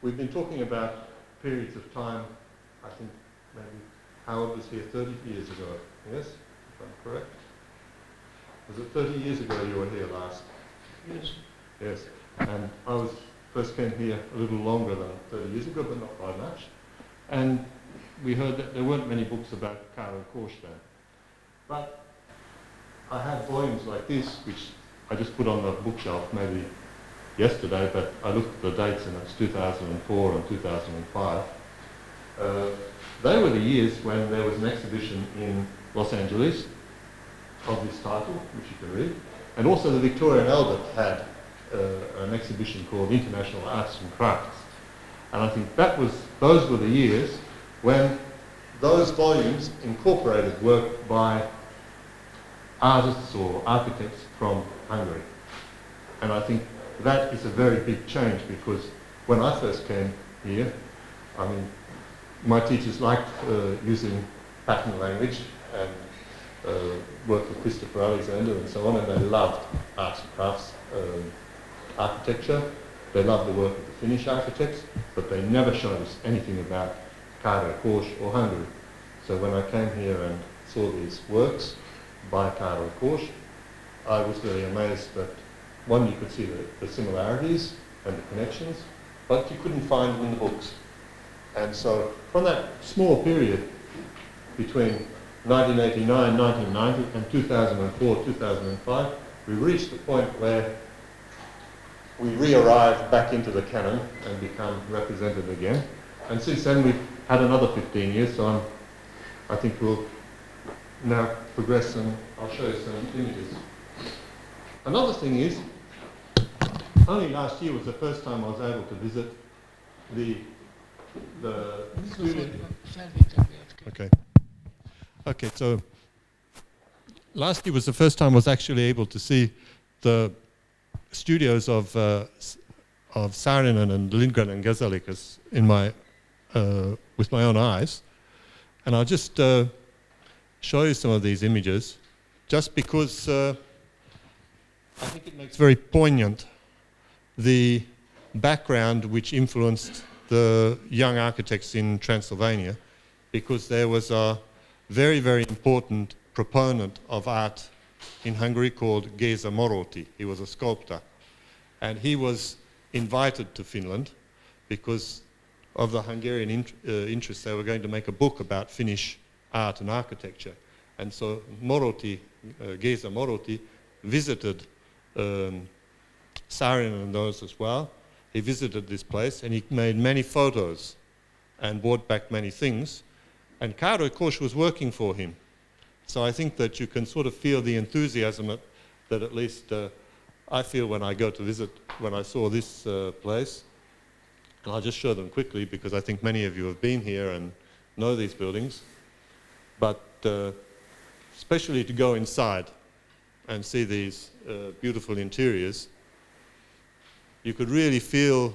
we've been talking about periods of time, I think maybe Howard was here 30 years ago, yes, if I'm correct? Was it 30 years ago you were here last? Yes. Yes, and I first came here a little longer than 30 years ago, but not by much. And we heard that there weren't many books about Károly Kós then. But I had volumes like this, which I just put on the bookshelf maybe yesterday, but I looked at the dates and it's 2004 and 2005. They were the years when there was an exhibition in Los Angeles of this title, which you can read. And also the Victoria and Albert had an exhibition called International Arts and Crafts. And I think those were the years when those volumes incorporated work by artists or architects from Hungary. And I think that is a very big change, because when I first came here, I mean, my teachers liked using pattern language and worked with Christopher Alexander and so on, and they loved arts and crafts architecture. They loved the work of the Finnish architects, but they never showed us anything about Károly Kós or Hungary. So when I came here and saw these works by Károly Kós, I was very amazed that, one, you could see the similarities and the connections, but you couldn't find them in the books. And so from that small period between 1989, 1990 and 2004, 2005, we reached the point where we re-arrived back into the canon and become represented again. And since then we've had another 15 years, so I think we'll now progress, and I'll show you some images. Another thing is, only last year was the first time I was able to visit the studio. Okay, so last year was the first time I was actually able to see the studios of Saarinen and Lindgren and Gazalikas with my own eyes. And I'll just show you some of these images, just because I think it makes very poignant the background which influenced the young architects in Transylvania, because there was a very, very important proponent of art in Hungary called Géza Moroti. He was a sculptor, and he was invited to Finland because of the Hungarian interest. They were going to make a book about Finnish art and architecture, and so Moroti, Géza Moroti, visited Saarinen and those as well. He visited this place and he made many photos and brought back many things, and Károly Kós was working for him. So I think that you can sort of feel the enthusiasm that at least I feel when I go to visit, when I saw this place. And I'll just show them quickly, because I think many of you have been here and know these buildings. But especially to go inside and see these beautiful interiors, you could really feel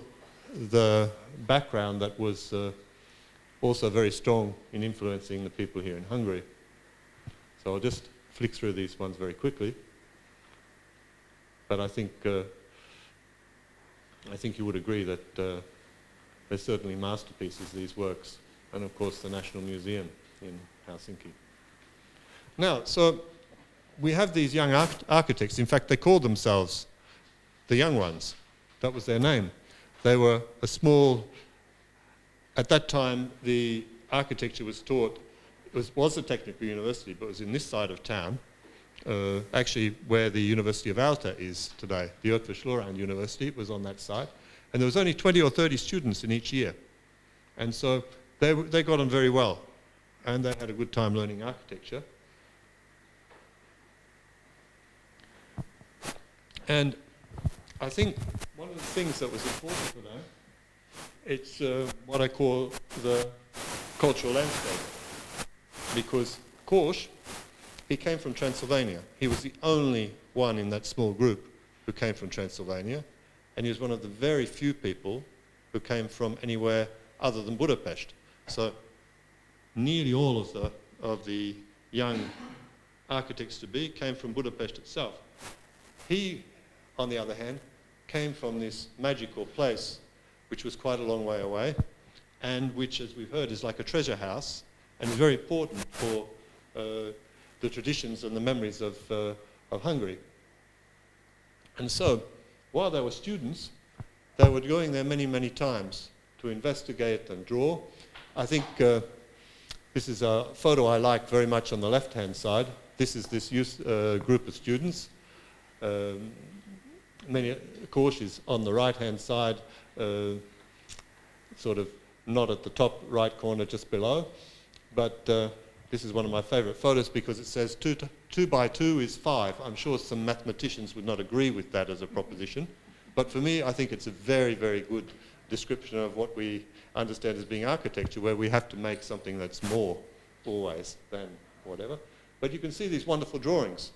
the background that was also very strong in influencing the people here in Hungary. So I'll just flick through these ones very quickly. But I think you would agree that they're certainly masterpieces, these works, and of course the National Museum in Helsinki. Now, so we have these young architects. In fact, they called themselves the Young Ones. That was their name. They were a small, at that time the architecture was taught, it was a technical university, but it was in this side of town, actually where the University of Alta is today. The Eötvös Loránd University was on that side, and there was only 20 or 30 students in each year. And so they got on very well, and they had a good time learning architecture. And I think one of the things that was important for them, it's what I call the cultural landscape. Because Kós, he came from Transylvania. He was the only one in that small group who came from Transylvania, and he was one of the very few people who came from anywhere other than Budapest. So nearly all of the young architects-to-be came from Budapest itself. He, on the other hand, came from this magical place which was quite a long way away, and which, as we've heard, is like a treasure house, and is very important for the traditions and the memories of Hungary. And so, while they were students, they were going there many, many times to investigate and draw. I think this is a photo I like very much on the left-hand side. This is this group of students. Kós is on the right-hand side, sort of not at the top right corner, just below. But this is one of my favorite photos because it says 2 by 2 is 5. I'm sure some mathematicians would not agree with that as a proposition. But for me, I think it's a very, very good description of what we understand as being architecture, where we have to make something that's more always than whatever. But you can see these wonderful drawings.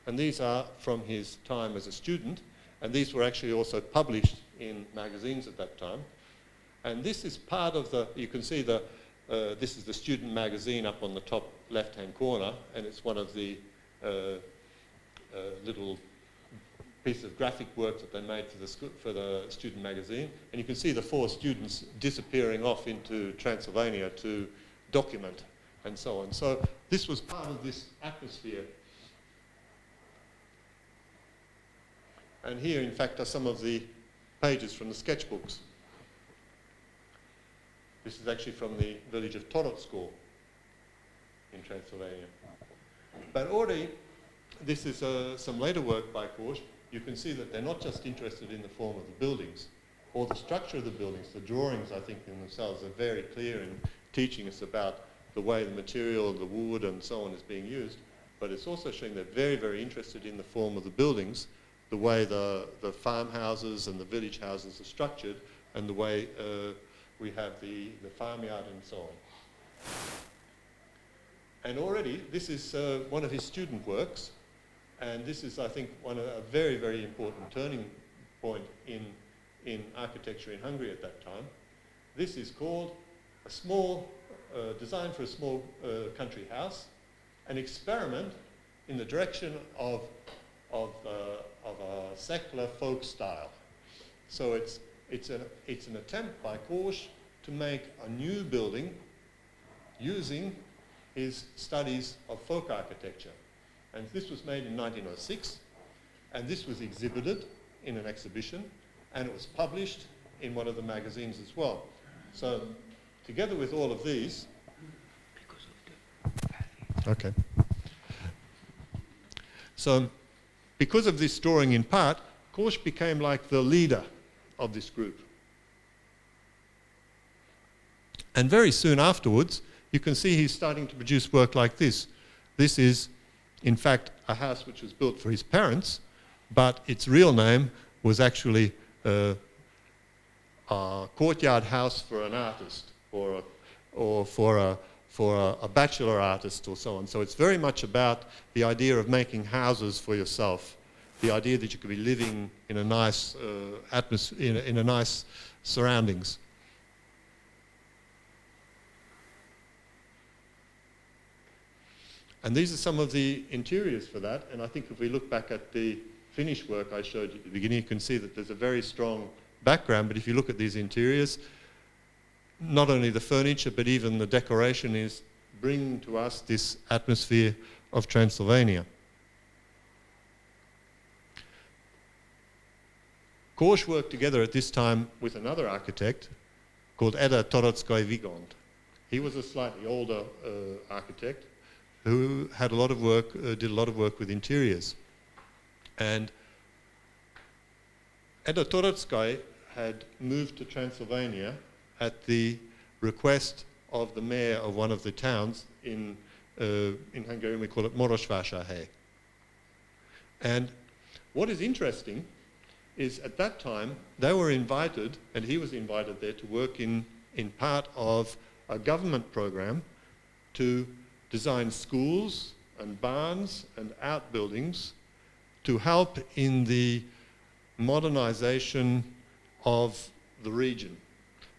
And these are from his time as a student. And these were actually also published in magazines at that time. And this is part of the, you can see this is the student magazine up on the top left-hand corner. And it's one of the little piece of graphic work that they made for the student magazine. And you can see the 4 students disappearing off into Transylvania to document and so on. So this was part of this atmosphere. And here, in fact, are some of the pages from the sketchbooks. This is actually from the village of Torocko in Transylvania. But already, this is some later work by Kós. You can see that they're not just interested in the form of the buildings or the structure of the buildings. The drawings, I think, in themselves are very clear in teaching us about the way the material, the wood and so on is being used. But it's also showing they're very, very interested in the form of the buildings, the way the farmhouses and the village houses are structured, and the way we have the farmyard and so on. And already, this is one of his student works. And this is, I think, a very, very important turning point in architecture in Hungary at that time. This is called a small, design for a small country house, an experiment in the direction of a secular folk style. So it's an attempt by Kós to make a new building using his studies of folk architecture. And this was made in 1906, and this was exhibited in an exhibition, and it was published in one of the magazines as well. So, together with all of these... Okay. So, because of this drawing in part, Kós became like the leader of this group. And very soon afterwards, you can see he's starting to produce work like this. This is, in fact, a house which was built for his parents, but its real name was actually a courtyard house for an artist, or for a bachelor artist, or so on. So it's very much about the idea of making houses for yourself, the idea that you could be living in a nice atmosphere, in a nice surroundings. And these are some of the interiors for that. And I think if we look back at the finished work I showed you at the beginning, you can see that there's a very strong background. But if you look at these interiors, not only the furniture, but even the decoration is bringing to us this atmosphere of Transylvania. Kós worked together at this time with another architect called Eda Torocko-Vigond. He was a slightly older architect who had a lot of work, did a lot of work with interiors. And Eda Torocko had moved to Transylvania at the request of the mayor of one of the towns in Hungarian we call it Marosvásárhely. And what is interesting is at that time they were invited, and he was invited there to work in part of a government program to design schools and barns and outbuildings to help in the modernization of the region.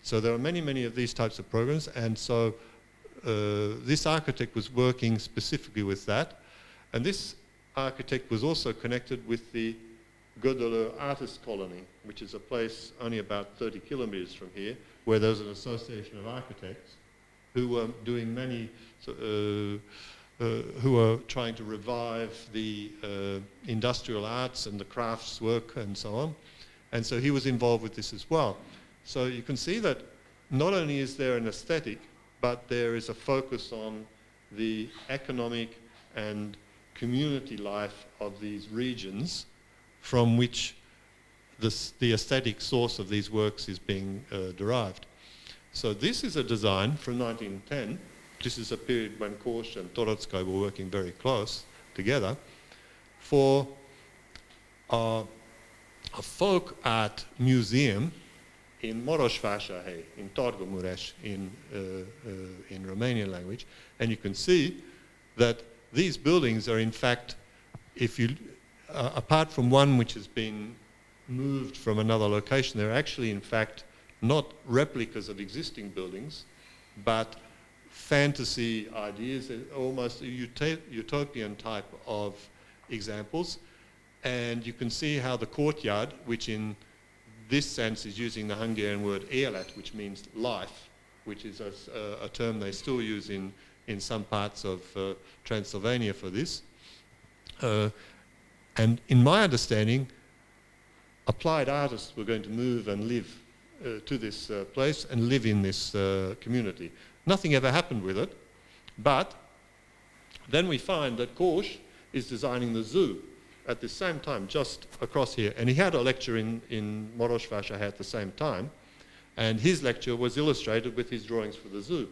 So there are many, many of these types of programs, and so this architect was working specifically with that. And this architect was also connected with the Gödöllő Artist Colony, which is a place only about 30 kilometers from here, where there's an association of architects who were doing many, who were trying to revive the industrial arts and the crafts work and so on. And so he was involved with this as well. So you can see that not only is there an aesthetic, but there is a focus on the economic and community life of these regions from which the aesthetic source of these works is being derived. So this is a design from 1910. This is a period when Kós and Toroczkai were working very close together for a folk art museum in Marosvásárhely, in Targomures, in Romanian language. And you can see that these buildings are in fact, if you, apart from one which has been moved from another location, they're actually in fact not replicas of existing buildings, but fantasy ideas, almost a utopian type of examples. And you can see how the courtyard, which in this sense is using the Hungarian word élet, which means life, which is a term they still use in some parts of Transylvania for this. And in my understanding, applied artists were going to move and live to this place and live in this community. Nothing ever happened with it, but then we find that Kós is designing the zoo at the same time, just across here. And he had a lecture in Marosvásárhely at the same time, and his lecture was illustrated with his drawings for the zoo.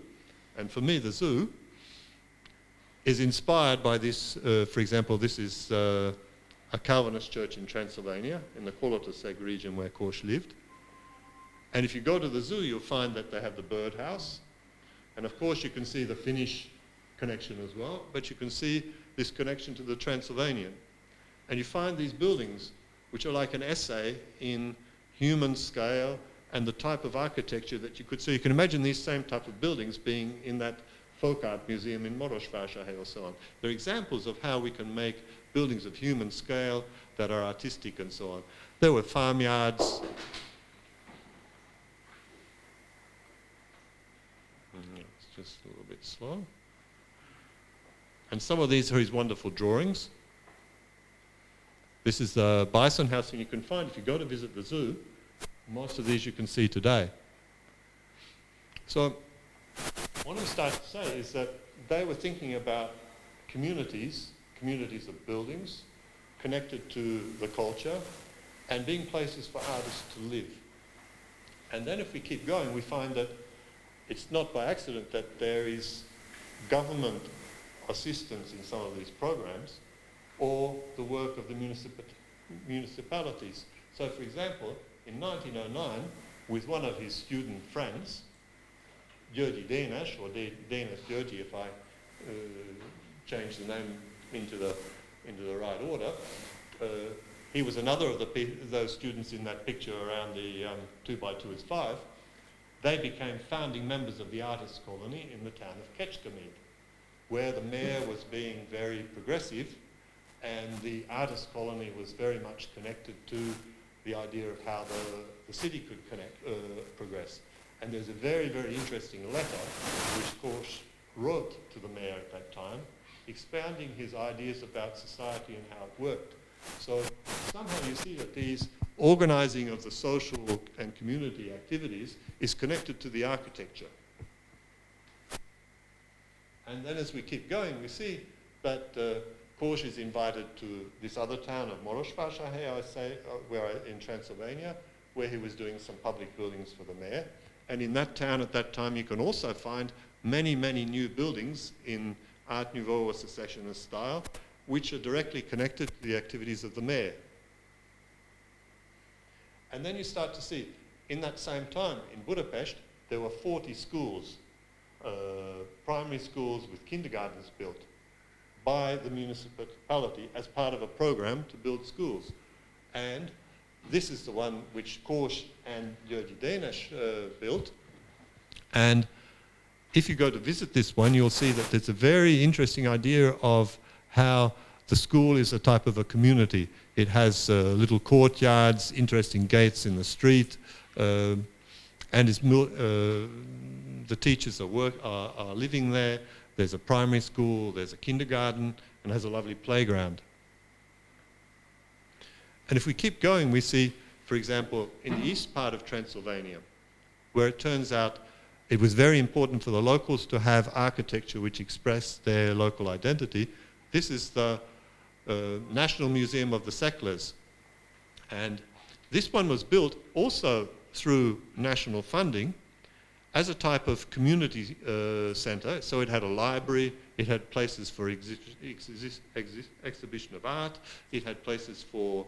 And for me, the zoo is inspired by this, for example, this is a Calvinist church in Transylvania, in the Kolotaszeg region where Kós lived. And if you go to the zoo, you'll find that they have the birdhouse. And of course, you can see the Finnish connection as well, but you can see this connection to the Transylvanian. And you find these buildings, which are like an essay in human scale and the type of architecture that you could see. You can imagine these same type of buildings being in that folk art museum in Marosvásárhely or so on. They're examples of how we can make buildings of human scale that are artistic and so on. There were farmyards. It's just a little bit slow. And some of these are his wonderful drawings. This is the bison house, and you can find, if you go to visit the zoo, most of these you can see today. So what I'm starting to say is that they were thinking about communities of buildings connected to the culture and being places for artists to live. And then if we keep going, we find that it's not by accident that there is government assistance in some of these programs, or the work of the municipalities. So for example, in 1909, with one of his student friends, György Dénes, or Dénes György if I change the name into the right order, he was another of those students in that picture around the 2x2 is 5. They became founding members of the artists' colony in the town of Kecskemét, where the mayor was being very progressive, and the artist colony was very much connected to the idea of how the city could progress. And there's a very, very interesting letter which Kós wrote to the mayor at that time, expounding his ideas about society and how it worked. So somehow you see that these organizing of the social and community activities is connected to the architecture. And then as we keep going, we see that Kós is invited to this other town of Marosvásárhely, in Transylvania, where he was doing some public buildings for the mayor. And in that town at that time, you can also find many, many new buildings in Art Nouveau or Secessionist style, which are directly connected to the activities of the mayor. And then you start to see, in that same time, in Budapest, there were 40 schools, primary schools with kindergartens built by the municipality as part of a program to build schools. And this is the one which Kós and György Dénes built. And if you go to visit this one, you'll see that there's a very interesting idea of how The school is a type of a community. It has little courtyards, interesting gates in the street, and the teachers are living there. There's a primary school, there's a kindergarten, and has a lovely playground. And if we keep going, we see, for example, in the east part of Transylvania, where it turns out it was very important for the locals to have architecture which expressed their local identity. This is the National Museum of the Settlers. And this one was built also through national funding as a type of community centre. So it had a library, it had places for exhibition of art, it had places for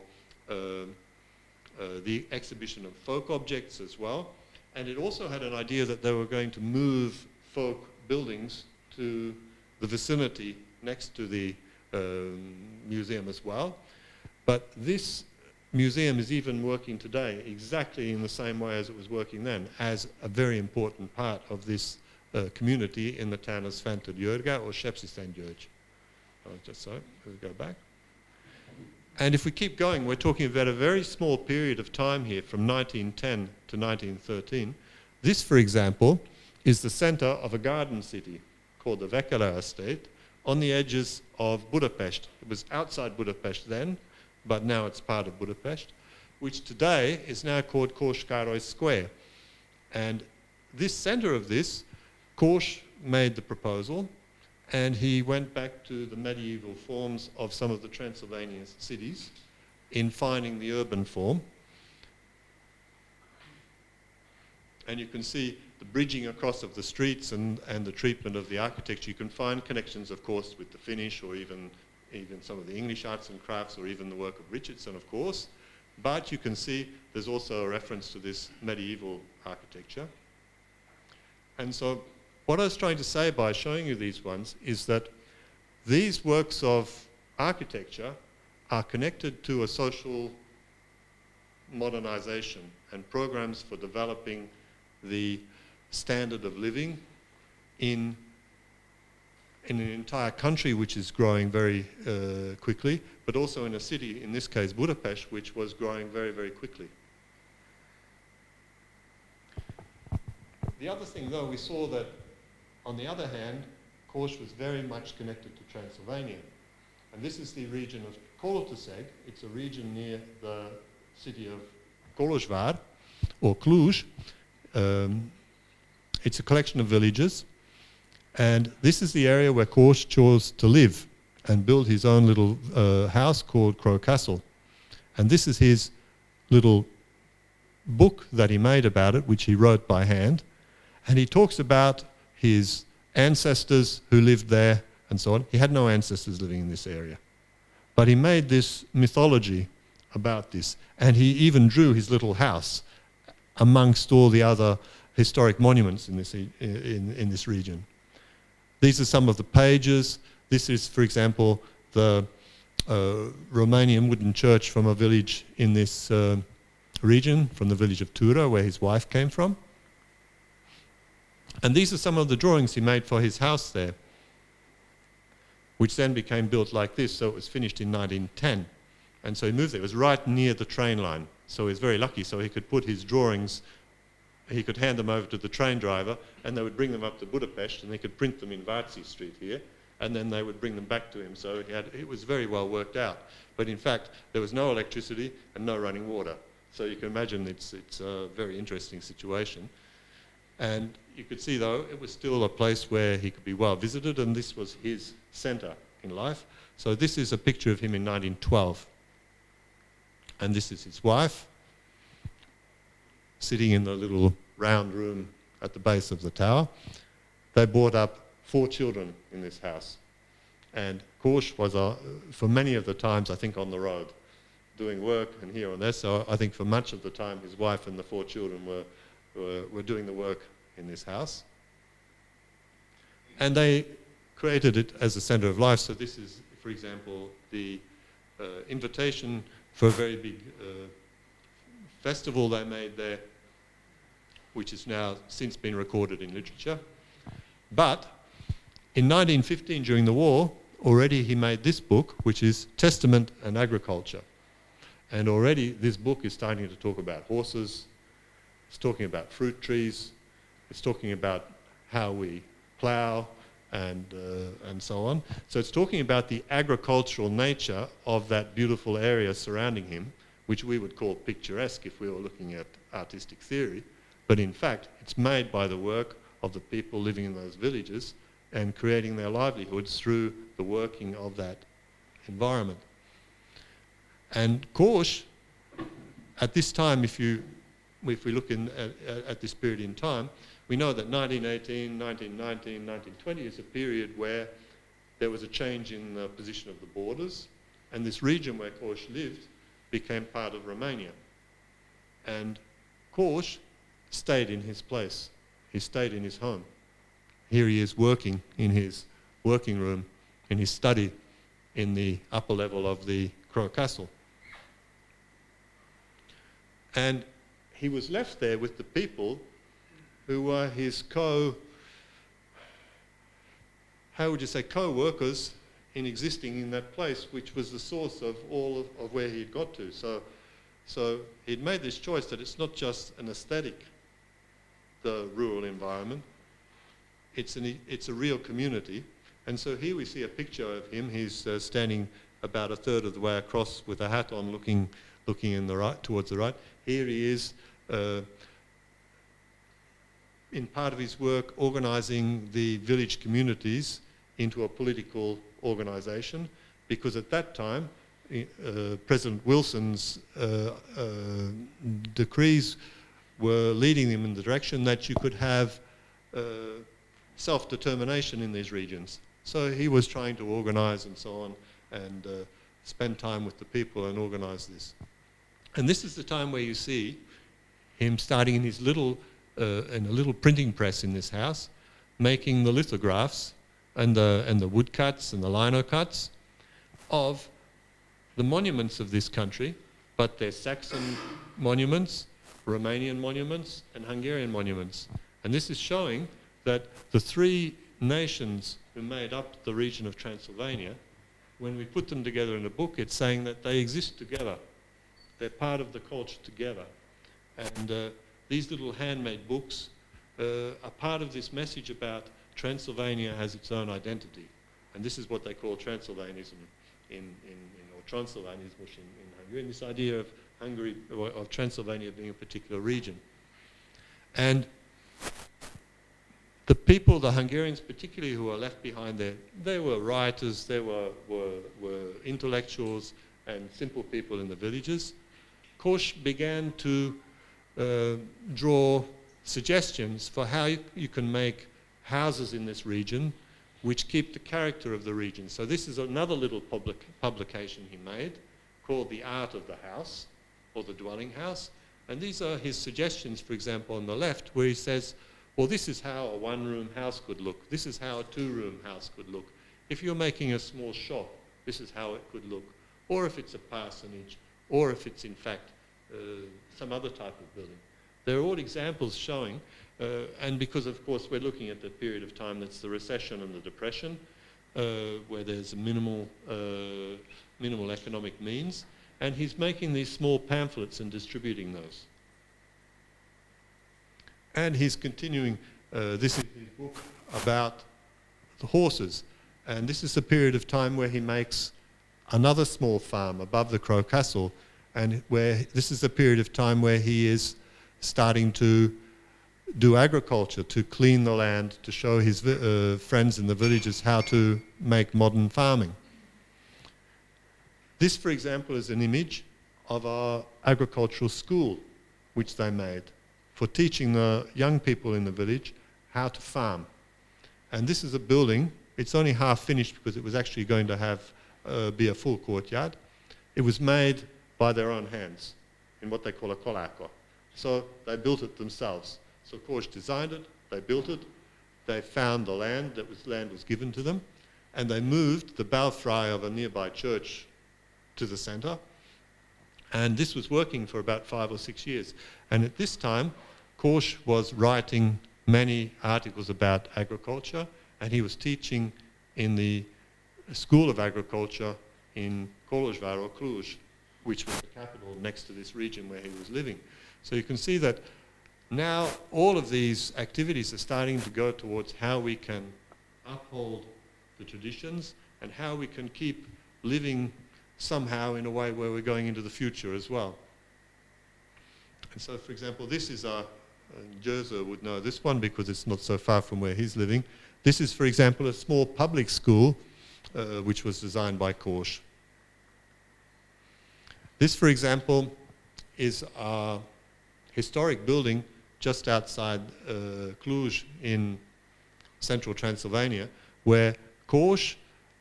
the exhibition of folk objects as well. And it also had an idea that they were going to move folk buildings to the vicinity next to the museum as well. But this museum is even working today exactly in the same way as it was working then, as a very important part of this community in the town of Sventa György or Sepsiszent György. Just so, we'll go back. And if we keep going, we're talking about a very small period of time here from 1910 to 1913. This, for example, is the center of a garden city called the Vernacular Estate on the edges of Budapest. It was outside Budapest then, but now it's part of Budapest, which today is now called Károly Square. And this center of this, Kós made the proposal, and he went back to the medieval forms of some of the Transylvanian cities in finding the urban form. And you can see the bridging across of the streets and the treatment of the architecture. You can find connections, of course, with the Finnish or even some of the English arts and crafts, or even the work of Richardson, of course. But you can see there's also a reference to this medieval architecture. And so what I was trying to say by showing you these ones is that these works of architecture are connected to a social modernization and programs for developing the standard of living in an entire country which is growing very quickly, but also in a city, in this case Budapest, which was growing very, very quickly. The other thing, though, we saw that, on the other hand, Kós was very much connected to Transylvania. And this is the region of Kolozsvár. It's a region near the city of Kolozsvár, or Cluj. It's a collection of villages. And this is the area where Kós chose to live and build his own little house called Crow Castle. And this is his little book that he made about it, which he wrote by hand. And he talks about his ancestors who lived there and so on. He had no ancestors living in this area. But he made this mythology about this. And he even drew his little house amongst all the other historic monuments in this region. These are some of the pages. This is, for example, the Romanian wooden church from a village in this region, from the village of Tura, where his wife came from. And these are some of the drawings he made for his house there, which then became built like this, so it was finished in 1910. And so he moved there. It was right near the train line, so he was very lucky. So he could put his drawings, he could hand them over to the train driver, and they would bring them up to Budapest, and he could print them in Váci Street here, and then they would bring them back to him. So it was very well worked out. But in fact, there was no electricity and no running water. So you can imagine it's a very interesting situation. And you could see, though, it was still a place where he could be well visited, and this was his centre in life. So this is a picture of him in 1912. And this is his wife, sitting in the little round room at the base of the tower. They brought up 4 children in this house. And Kós was, for many of the times, I think, on the road, doing work and here and there. So I think for much of the time, his wife and the 4 children were doing the work in this house. And they created it as a centre of life. So this is, for example, the invitation for a very big festival they made there, which has now since been recorded in literature. But in 1915, during the war, already he made this book, which is Testament and Agriculture. And already this book is starting to talk about horses, it's talking about fruit trees, it's talking about how we plough and so on. So it's talking about the agricultural nature of that beautiful area surrounding him, which we would call picturesque if we were looking at artistic theory. But in fact, it's made by the work of the people living in those villages and creating their livelihoods through the working of that environment. And Kós, at this time, if we look at this period in time, we know that 1918, 1919, 1920 is a period where there was a change in the position of the borders, and this region where Kós lived became part of Romania. And Kós stayed in his place. He stayed in his home. Here he is working in his working room, in his study, in the upper level of the Crow Castle. And he was left there with the people who were his co-workers in existing in that place, which was the source of all of where he'd got to. So he'd made this choice that it's not just an aesthetic, the rural environment, it's a real community. And so here we see a picture of him. He's standing about a third of the way across with a hat on, looking in the right, towards the right. Here he is in part of his work organising the village communities into a political organisation, because at that time President Wilson's decrees were leading them in the direction that you could have self-determination in these regions. So he was trying to organise and so on, and spend time with the people and organise this. And this is the time where you see him starting in his little, in a little printing press in this house, making the lithographs and the woodcuts and the lino cuts of the monuments of this country, but they're Saxon monuments, Romanian monuments, and Hungarian monuments. And this is showing that the three nations who made up the region of Transylvania, when we put them together in a book, it's saying that they exist together. They're part of the culture together. And these little handmade books are part of this message about Transylvania has its own identity. And this is what they call Transylvanism or Transylvanism in Hungary, and this idea of Hungary, or of Transylvania being a particular region. And the people, the Hungarians particularly, who were left behind there, they were writers, they were intellectuals and simple people in the villages. Kós began to draw suggestions for how you can make houses in this region which keep the character of the region. So this is another little publication he made called The Art of the House, or the Dwelling House. And these are his suggestions, for example, on the left, where he says, well, this is how a one-room house could look. This is how a two-room house could look. If you're making a small shop, this is how it could look. Or if it's a parsonage, or if it's, in fact, some other type of building. They're all examples showing, and because, of course, we're looking at the period of time that's the recession and the depression, where there's a minimal economic means, and he's making these small pamphlets and distributing those. And he's continuing, this is his book about the horses, and this is a period of time where he makes another small farm above the Crow Castle, and where this is a period of time where he is starting to do agriculture, to clean the land, to show his friends in the villages how to make modern farming. This, for example, is an image of our agricultural school, which they made for teaching the young people in the village how to farm. And this is a building. It's only half finished because it was actually going to have be a full courtyard. It was made by their own hands in what they call a koláka. So they built it themselves. So Kós designed it, they built it, they found the land, land was given to them, and they moved the belfry of a nearby church to the centre. And this was working for about 5 or 6 years. And at this time, Kós was writing many articles about agriculture, and he was teaching in the school of agriculture in Kolozsvár or Cluj, which was the capital next to this region where he was living. So you can see that now all of these activities are starting to go towards how we can uphold the traditions and how we can keep living somehow in a way where we're going into the future as well. And so, for example, this is Jerzy would know this one because it's not so far from where he's living. This is, for example, a small public school which was designed by Kós. This, for example, is a historic building just outside Cluj in central Transylvania, where Kós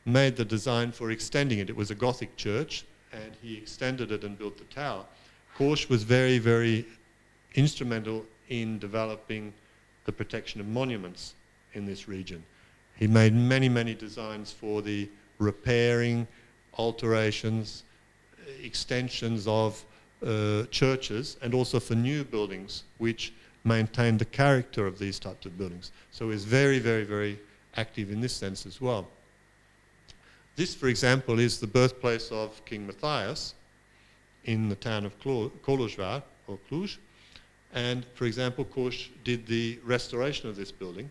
made the design for extending it. It was a Gothic church, and he extended it and built the tower. Kós was very, very instrumental in developing the protection of monuments in this region. He made many, many designs for the repairing, alterations, extensions of churches, and also for new buildings which maintained the character of these types of buildings. So he's very, very, very active in this sense as well. This, for example, is the birthplace of King Matthias in the town of Kolozsvár or Cluj. And, for example, Kós did the restoration of this building,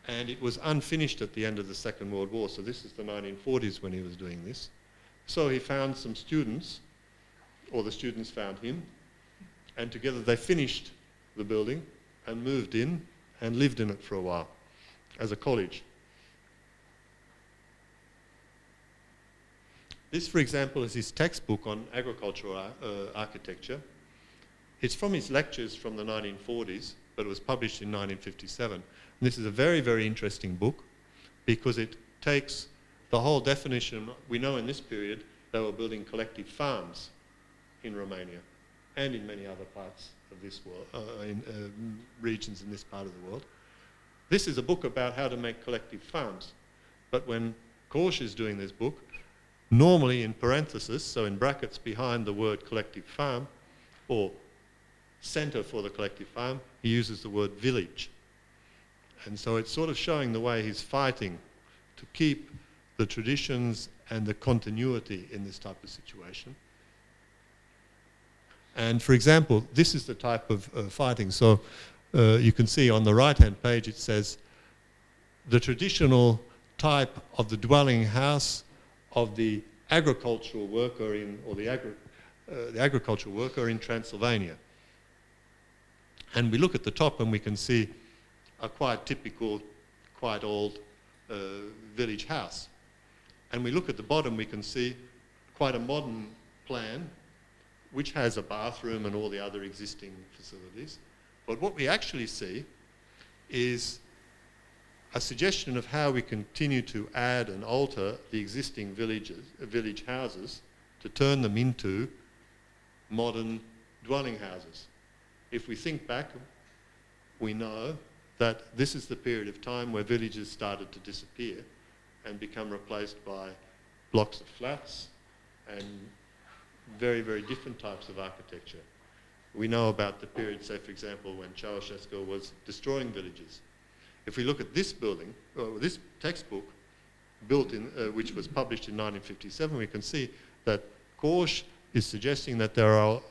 and it was unfinished at the end of the Second World War. So this is the 1940s when he was doing this. So he found some students, or the students found him, and together they finished the building and moved in and lived in it for a while as a college. This, for example, is his textbook on agricultural architecture. It's from his lectures from the 1940s, but it was published in 1957. And this is a very, very interesting book because it takes the whole definition. We know in this period they were building collective farms in Romania and in many other parts of this world, regions in this part of the world. This is a book about how to make collective farms. But when Kós is doing this book, normally in parentheses, so in brackets behind the word collective farm, or centre for the collective farm, he uses the word village. And so it's sort of showing the way he's fighting to keep the traditions and the continuity in this type of situation. And for example, this is the type of fighting. So you can see on the right-hand page it says the traditional type of the dwelling house of the agricultural worker in, or the agricultural worker in Transylvania. And we look at the top and we can see a quite typical, quite old village house. And we look at the bottom, we can see quite a modern plan which has a bathroom and all the other existing facilities. But what we actually see is a suggestion of how we continue to add and alter the existing village houses to turn them into modern dwelling houses. If we think back, we know that this is the period of time where villages started to disappear and become replaced by blocks of flats and very, very different types of architecture. We know about the period, say, for example, when Ceausescu was destroying villages. If we look at this building, or this textbook, built in, which was published in 1957, we can see that Kós is suggesting that there are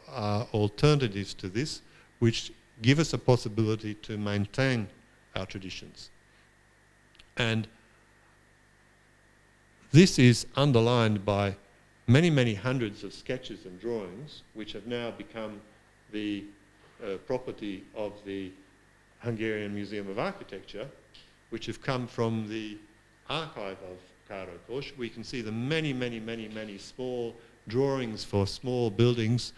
alternatives to this which give us a possibility to maintain our traditions. And this is underlined by many, many hundreds of sketches and drawings which have now become the property of the Hungarian Museum of Architecture, which have come from the archive of Károly Kós. We can see the many, many, many, many small drawings for small buildings,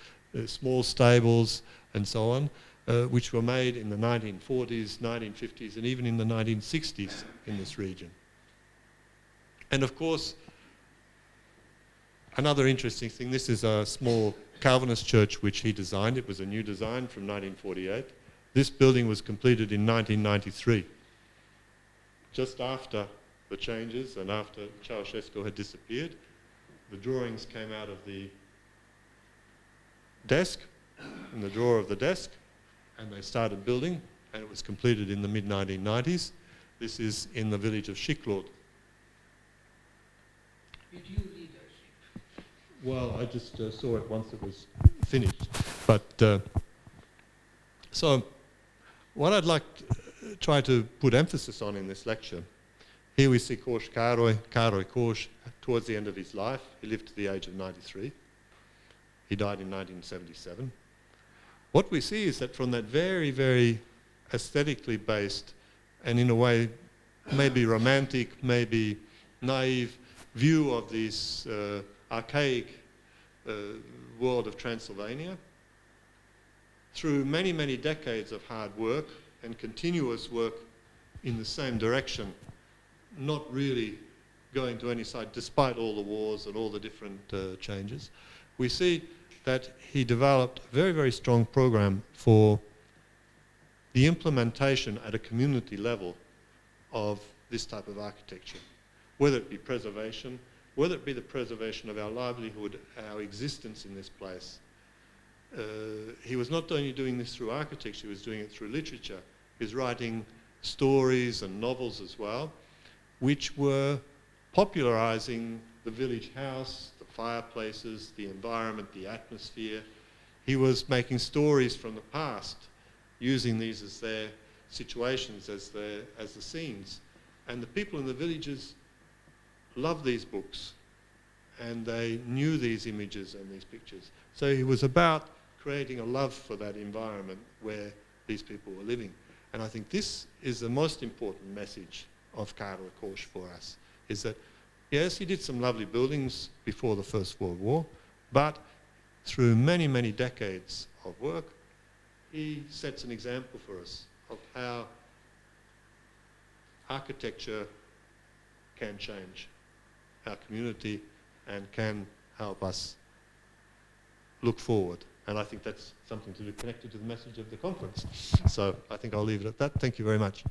small stables and so on, which were made in the 1940s, 1950s and even in the 1960s in this region. And of course, another interesting thing, this is a small Calvinist church which he designed. It was a new design from 1948. This building was completed in 1993, just after the changes and after Ceausescu had disappeared. The drawings came out of the desk, in the drawer of the desk, and they started building, and it was completed in the mid-1990s. This is in the village of Siklód. with your leadership? Well, I just saw it once it was finished. But so what I'd like to try to put emphasis on in this lecture, here we see Károly Kós towards the end of his life. He lived to the age of 93. He died in 1977. What we see is that from that very, very aesthetically based and in a way maybe romantic, maybe naive view of this archaic world of Transylvania, through many, many decades of hard work and continuous work in the same direction, not really going to any side despite all the wars and all the different changes, we see that he developed a very, very strong program for the implementation at a community level of this type of architecture, whether it be preservation, whether it be the preservation of our livelihood, our existence in this place. He was not only doing this through architecture, he was doing it through literature. He was writing stories and novels as well, which were popularizing the village house, the fireplaces, the environment, the atmosphere. He was making stories from the past, using these as their situations, as the scenes. And the people in the villages loved these books, and they knew these images and these pictures. So he was about creating a love for that environment where these people were living. And I think this is the most important message of Károly Kós for us, is that yes, he did some lovely buildings before the First World War, but through many, many decades of work, he sets an example for us of how architecture can change our community and can help us look forward. And I think that's something to do connected to the message of the conference. So I think I'll leave it at that. Thank you very much.